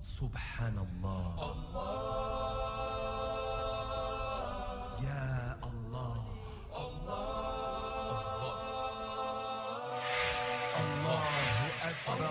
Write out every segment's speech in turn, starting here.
Subhanallah. Ya Allah. Allahu Akbar.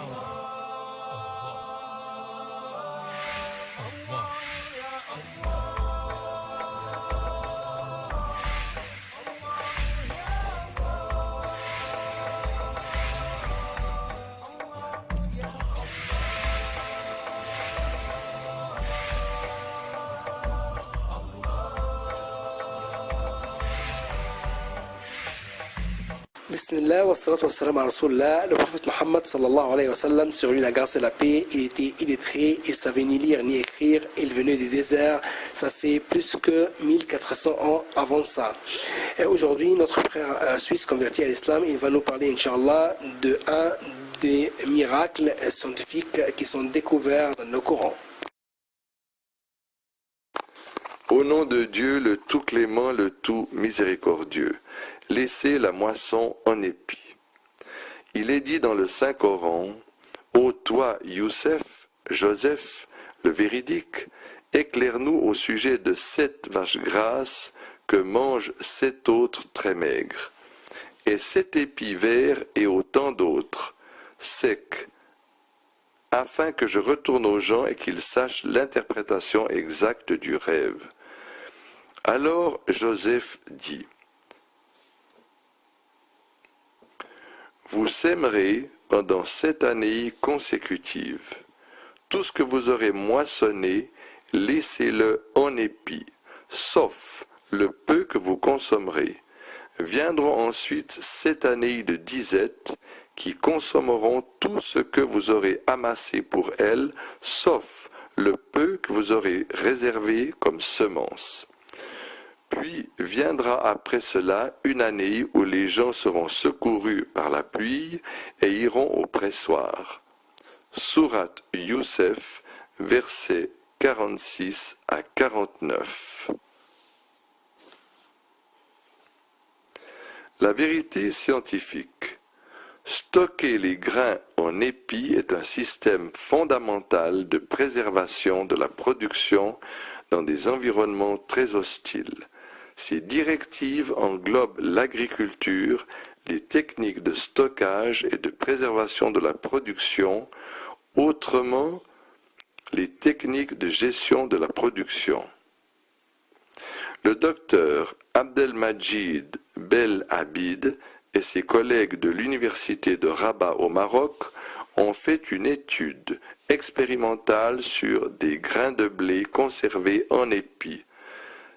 Bismillah, wa salatu wa salam à Rasulullah. Le prophète Mohammed sallallahu alayhi wa sallam, sur lui la grâce et la paix, il était illettré, il savait ni lire ni écrire, il venait des déserts, ça fait plus que 1400 ans avant ça. Et aujourd'hui, notre frère suisse converti à l'islam, il va nous parler, Inch'Allah, de un des miracles scientifiques qui sont découverts dans le Coran. Au nom de Dieu, le tout clément, le tout miséricordieux, laissez la moisson en épi. Il est dit dans le Saint-Coran, ô toi, Youssef, Joseph, le véridique, éclaire-nous au sujet de 7 vaches grasses que mangent 7 autres très maigres, et 7 épis verts et autant d'autres, secs, afin que je retourne aux gens et qu'ils sachent l'interprétation exacte du rêve. Alors Joseph dit, vous sèmerez pendant 7 années consécutives. Tout ce que vous aurez moissonné, laissez-le en épi, sauf le peu que vous consommerez. Viendront ensuite 7 années de disette qui consommeront tout ce que vous aurez amassé pour elles, sauf le peu que vous aurez réservé comme semence. Puis viendra après cela une année où les gens seront secourus par la pluie et iront au pressoir. Sourate Youssef, versets 46 à 49. La vérité scientifique. Stocker les grains en épis est un système fondamental de préservation de la production dans des environnements très hostiles. Ces directives englobent l'agriculture, les techniques de stockage et de préservation de la production, autrement les techniques de gestion de la production. Le docteur Abdelmajid Belabid et ses collègues de l'université de Rabat au Maroc ont fait une étude expérimentale sur des grains de blé conservés en épis.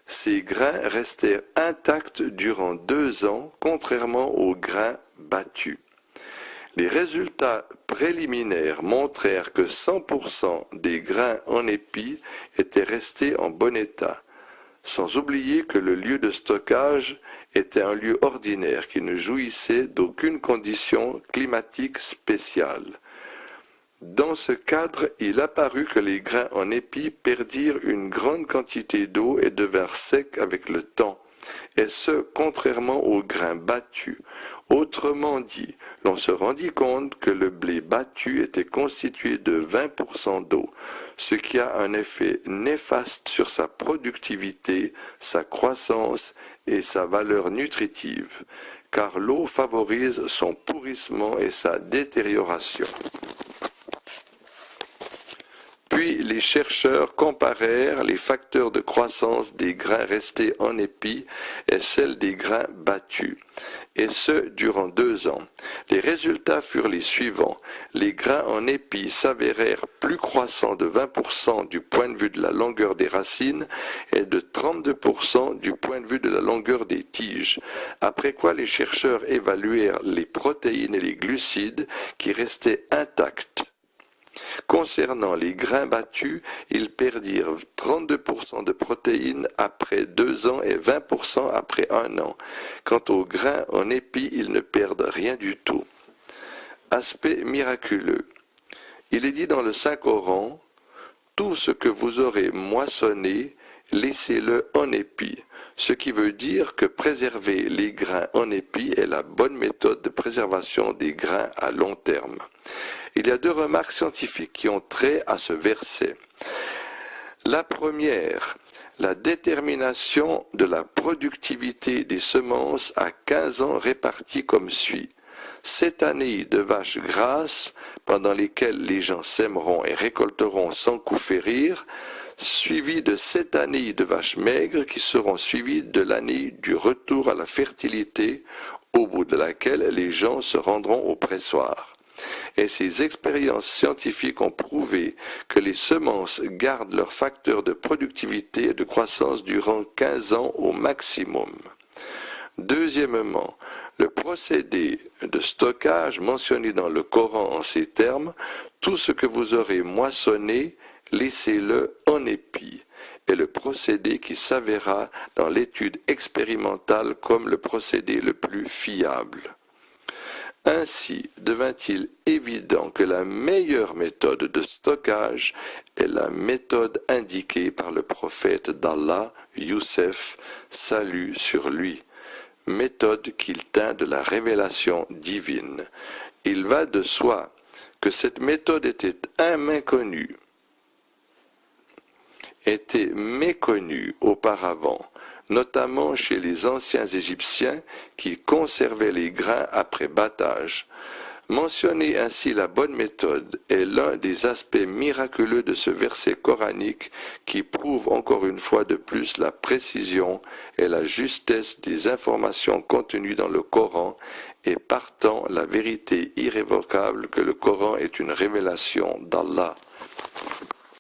Ces grains restèrent intacts durant 2 ans, contrairement aux grains battus. Les résultats préliminaires montrèrent que 100% des grains en épis étaient restés en bon état, sans oublier que le lieu de stockage était un lieu ordinaire qui ne jouissait d'aucune condition climatique spéciale. Dans ce cadre, il apparut que les grains en épis perdirent une grande quantité d'eau et devinrent secs avec le temps, et ce, contrairement aux grains battus. Autrement dit, l'on se rendit compte que le blé battu était constitué de 20% d'eau, ce qui a un effet néfaste sur sa productivité, sa croissance et sa valeur nutritive, car l'eau favorise son pourrissement et sa détérioration. Puis les chercheurs comparèrent les facteurs de croissance des grains restés en épi et celles des grains battus, et ce durant 2 ans. Les résultats furent les suivants. Les grains en épi s'avérèrent plus croissants de 20% du point de vue de la longueur des racines et de 32% du point de vue de la longueur des tiges, après quoi les chercheurs évaluèrent les protéines et les glucides qui restaient intacts. Concernant les grains battus, ils perdirent 32% de protéines après 2 ans et 20% après 1 an. Quant aux grains en épi, ils ne perdent rien du tout. Aspect miraculeux. Il est dit dans le Saint-Coran, « Tout ce que vous aurez moissonné, laissez-le en épi, ce qui veut dire que préserver les grains en épi est la bonne méthode de préservation des grains à long terme. Il y a 2 remarques scientifiques qui ont trait à ce verset. La première, la détermination de la productivité des semences à 15 ans réparties comme suit. 7 années de vaches grasses, pendant lesquelles les gens sèmeront et récolteront sans coup férir, suivies de 7 années de vaches maigres qui seront suivies de l'année du retour à la fertilité, au bout de laquelle les gens se rendront au pressoir. Et ces expériences scientifiques ont prouvé que les semences gardent leur facteur de productivité et de croissance durant 15 ans au maximum. Deuxièmement, le procédé de stockage mentionné dans le Coran en ces termes, tout ce que vous aurez moissonné, laissez-le en épi, est le procédé qui s'avéra dans l'étude expérimentale comme le procédé le plus fiable. Ainsi devint-il évident que la meilleure méthode de stockage est la méthode indiquée par le prophète d'Allah, Youssef, salut sur lui, méthode qu'il tint de la révélation divine. Il va de soi que cette méthode était méconnue auparavant, notamment chez les anciens Égyptiens qui conservaient les grains après battage. Mentionner ainsi la bonne méthode est l'un des aspects miraculeux de ce verset coranique qui prouve encore une fois de plus la précision et la justesse des informations contenues dans le Coran et partant la vérité irrévocable que le Coran est une révélation d'Allah.